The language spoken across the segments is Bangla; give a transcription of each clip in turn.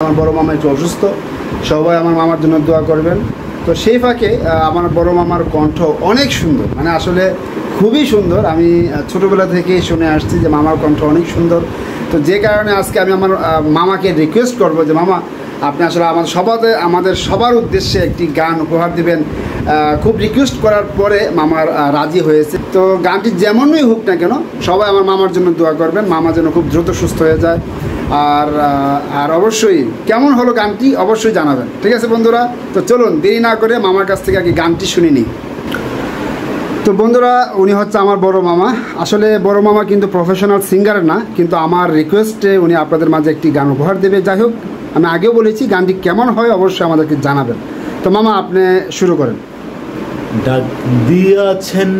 আমার বড় মামা একটু অসুস্থ, সবাই আমার মামার জন্য দোয়া করবেন। তো সেই ফাঁকে আমার বড় মামার কণ্ঠ অনেক সুন্দর, মানে আসলে খুবই সুন্দর। আমি ছোটোবেলা থেকেই শুনে আসছি যে মামার কণ্ঠ অনেক সুন্দর। তো যে কারণে আজকে আমি আমার মামাকে রিকোয়েস্ট করব যে মামা আপনি আসলে আমাদের সবার উদ্দেশ্যে একটি গান উপহার দিবেন। খুব রিকোয়েস্ট করার পরে মামার রাজি হয়েছে। তো গানটি যেমনই হোক না কেন সবাই আমার মামার জন্য দোয়া করবেন, মামা যেন খুব দ্রুত সুস্থ হয়ে যায়। আর অবশ্যই কেমন হলো গানটি অবশ্যই জানাবেন, ঠিক আছে বন্ধুরা? তো চলুন দেরি না করে মামার কাছ থেকে আগে গানটি শুনে নিই। তো বন্ধুরা, উনি হচ্ছে আমার বড় মামা। আসলে বড় মামা কিন্তু প্রফেশনাল সিঙ্গার না, কিন্তু আমার রিকোয়েস্টে উনি আপনাদের মাঝে একটি গান উপহার দেবে। যাই হোক, আমি আগেও বলেছি গানটি কেমন হয় অবশ্যই আমাদেরকে জানাবেন। তো মামা আপনি শুরু করেন। ডাক দিয়াছেন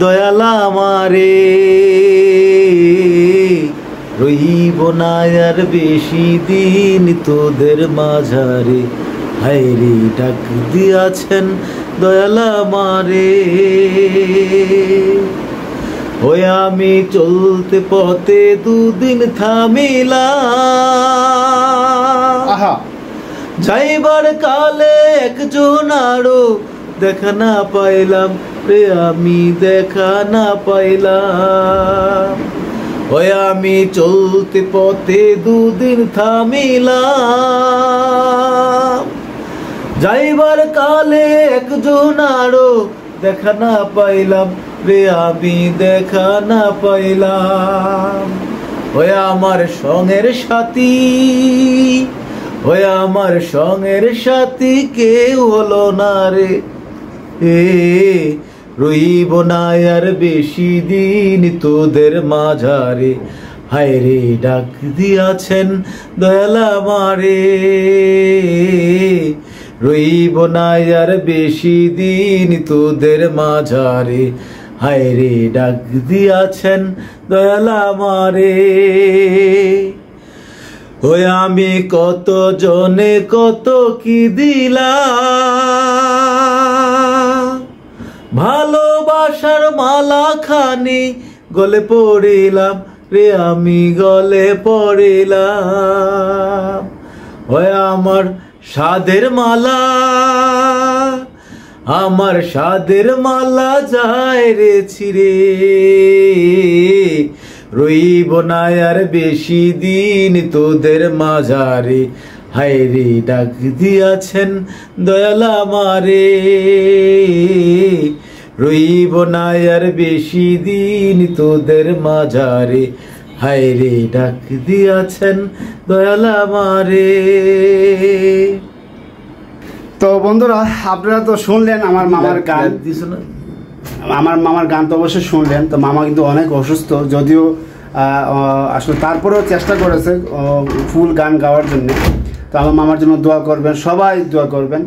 দয়ালা আমারে, রইব না আর বেশি দিন তোদের মাঝারে। হায়রে ডাক দিয়াছেন দয়ালা আমারে, ওই আমি চলতে পথে দুদিন থামিলাম। যাইবার কালে একজন আরো দেখা না পাইলাম রে, আমি দেখা না পাইলাম। ওই আমি চলতে পথে দুদিন থামিলাম, যাইবার কালে একজন আরো দেখা না পাইলাম রে, আমি দেখা না পাইলাম। ওই আমার সঙ্গের সাথী, ওই আমার সঙ্গের সাথী কেউ হলো না রে, রইব না আর বেশি দিন তোদের মাঝারে। হায়রে ডাক দিয়াছেন দয়ালা আমারে, রইব না আর বেশি দিন তোদের মাঝারে। হায়রে ডাক দিয়াছেন দয়ালা আমারে, ওই আমি কত জনে কত কি দিলাম, ভালোবাসার মালা খানি গলে পড়িলাম রে, আমি গলে পড়িলাম। ওই আমার সাধের মালা, আমার সাধের মালা যায় রে ছিড়ে, রইব না আর বেশি দিন তোদের মাঝারে। হায়রে ডাক দিয়াছেন দয়ালা আমারে, রইব না আর বেশি দিন তোদের মাঝারে। হায়রে ডাক দিয়াছেন দয়ালা আমারে। তো বন্ধুরা, আপনারা তো শুনলেন আমার মামার গান, আমার মামার গান তো অবশ্যই শুনলেন। তো মামা কিন্তু অনেক অসুস্থ, যদিও আসলে তারপরেও চেষ্টা করেছে ফুল গান গাওয়ার জন্য। তো আমার মামার জন্য দোয়া করবেন, সবাই দোয়া করবেন।